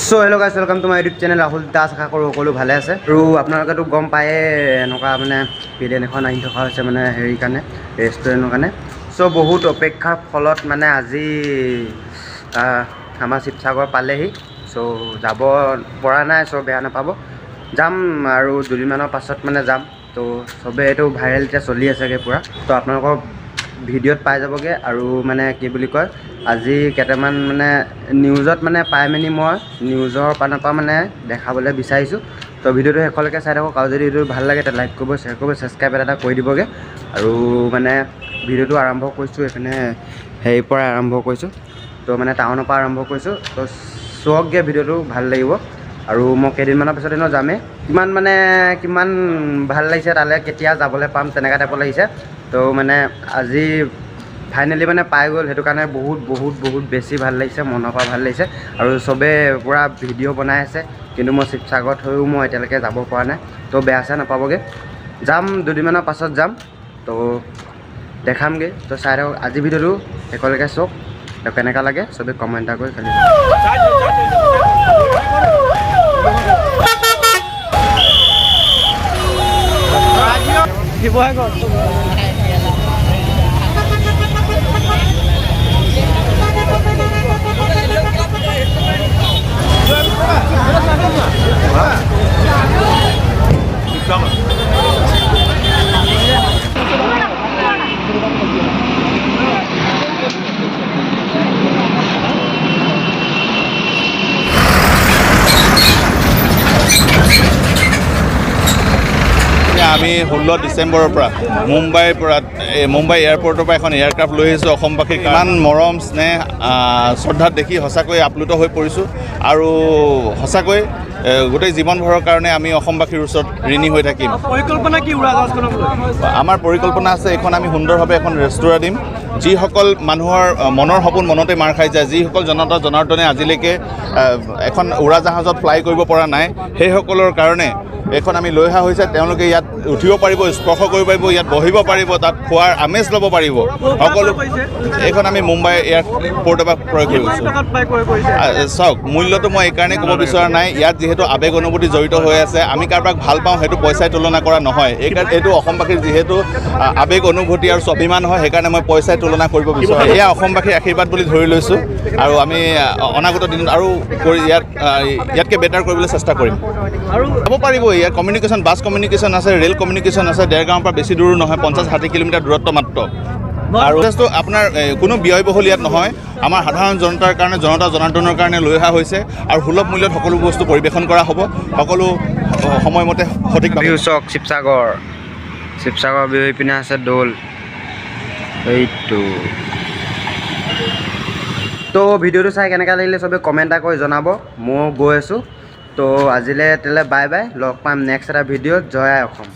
So hello' guys, welcome to my YouTube channel Rahul Das. আশা কৰোঁ সকলো ভালে আছে। আৰু আপোনালোকেতো গম পায়ে এনেকুৱা মানে প্লেন এখন আহি থকা হৈছে মানে হেৰি কাৰণে, ৰেষ্টুৰেণ্টৰ কাৰণে। চ' বহুত অপেক্ষাৰ ফলত মানে আজি আমাৰ শিৱসাগৰ পালেহি। চ' যাব পৰা নাই, চ' বেয়া নাপাব, যাম আৰু দুদিনমানৰ পাছত মানে যাম। ত' চবেই এইটো ভাইৰেল এতিয়া চলি আছেগৈ পূৰা। ত' আপোনালোকৰ ভিডিঅ'ত পাই যাবগৈ। আৰু মানে কি বুলি কয়, আজি কেইটামান মানে নিউজত মানে পাই মেলি মই নিউজৰ পানৰ পৰা মানে দেখাবলৈ বিচাৰিছোঁ। ত' ভিডিঅ'টো শেষলৈকে চাই থাকক। আৰু যদি ভিডিঅ'টো ভাল লাগে তেতিয়া লাইক কৰিব, শ্বেয়াৰ কৰিব, ছাবস্ক্ৰাইব এটা কৰি দিবগৈ। আৰু মানে ভিডিঅ'টো আৰম্ভ কৰিছোঁ এইপিনে হেৰিৰ পৰা আৰম্ভ কৰিছোঁ, ত' মানে টাউনৰ পৰা আৰম্ভ কৰিছোঁ। ত' চাওকগৈ, ভিডিঅ'টো ভাল লাগিব। আৰু মই কেইদিনমানৰ পিছত এনেও যামেই। কিমান ভাল লাগিছে তালৈ, কেতিয়া যাবলৈ পাম তেনেকুৱা টাইপৰ লাগিছে। ত' মানে আজি ফাইনেলি মানে পাই গ'ল, সেইটো কাৰণে বহুত বেছি ভাল লাগিছে, মনৰ পৰা ভাল লাগিছে। আৰু চবেই পূৰা ভিডিঅ' বনাই আছে, কিন্তু মই শিৱসাগৰত হৈও মই এতিয়ালৈকে যাব পৰা নাই। ত' বেয়া চেয়া নাপাবগৈ, যাম দুদিনমানৰ পাছত যাম। ত' দেখামগৈ। ত' চাই থাকক আজি ভিডিঅ'টো শেষলৈকে চাওক। ত' কেনেকুৱা লাগে চবেই কমেণ্ট এটা কৰি খালি শিৱসাগৰ আমি 16 ডিচেম্বৰৰ পৰা মুম্বাই এয়াৰপৰ্টৰ পৰা এখন এয়াৰক্ৰাফ্ট লৈ আহিছোঁ। অসমবাসীৰ কিমান মৰম স্নেহ শ্ৰদ্ধাত দেখি সঁচাকৈ আপ্লুত হৈ পৰিছোঁ। আৰু সঁচাকৈ গোটেই জীৱনভৰৰ কাৰণে আমি অসমবাসীৰ ওচৰত ঋণী হৈ থাকিম। পৰিকল্পনা কি উৰাজাহাজখনক লৈ? আমাৰ পৰিকল্পনা আছে, এইখন আমি সুন্দৰভাৱে এখন ৰেষ্টুৰেণ্ট দিম। যিসকল মানুহৰ মনৰ সপোন মনতে মাৰ খাই যায়, যিসকল জনতা জনাৰ্দনে আজিলৈকে এখন উৰাজাহাজত ফ্লাই কৰিব পৰা নাই, সেইসকলৰ কাৰণে এইখন আমি লৈ অহা হৈছে। তেওঁলোকে ইয়াত উঠিব পাৰিব, স্পৰ্শ কৰিব পাৰিব, ইয়াত বহিব পাৰিব, তাত খোৱাৰ আমেজ ল'ব পাৰিব সকলো। এইখন আমি মুম্বাই এয়াৰপৰ্টৰ পৰা ক্ৰয় কৰিছোঁ। চাওক, মূল্যটো মই এইকাৰণে ক'ব বিচৰা নাই, ইয়াত যিহেতু আৱেগ অনুভূতি জড়িত হৈ আছে। আমি কাৰোবাক ভাল পাওঁ সেইটো পইচাই তুলনা কৰা নহয়। এইটো অসমবাসীৰ যিহেতু আৱেগ অনুভূতি আৰু স্বাভিমান হয়, সেইকাৰণে মই পইচাই তুলনা কৰিব বিচাৰোঁ। এয়া অসমবাসীৰ আশীৰ্বাদ বুলি ধৰি লৈছোঁ। আৰু আমি অনাগত দিনত আৰু ইয়াতকৈ বেটাৰ কৰিবলৈ চেষ্টা কৰিম। আৰু যাব পাৰিব, ইয়াত কমিউনিকেশ্যন, বাছ কমিউনিকেশ্যন আছে, ৰেল কমিউনিকেশ্যন আছে। ডেৰগাঁৱৰ পৰা বেছি দূৰ নহয়, 50-60 কিলোমিটাৰ দূৰত্ব মাত্ৰ। আৰু যথেষ্ট আপোনাৰ কোনো ব্যয়বহুল ইয়াত নহয়। আমাৰ সাধাৰণ জনতাৰ কাৰণে, জনতা জনাৰ্দনৰ কাৰণে লৈ অহা হৈছে। আৰু সুলভ মূল্যত সকলো বস্তু পৰিৱেশন কৰা হ'ব, সকলো সময়মতে সঠিকভাৱে। ভিউ চাওক শিৱসাগৰ বিহু পিনে আছে দৌল, এইটো। তো ভিডিঅ'টো চাই কেনেকৈ লাগিলে চবেই কমেণ্ট এটা কৰি জনাব। ময়ো গৈ আছোঁ। তো আজিলৈ তেতিয়াহ'লে বাই বাই, লগ পাম নেক্সট এটা ভিডিঅ'ত। জয় আই অসম।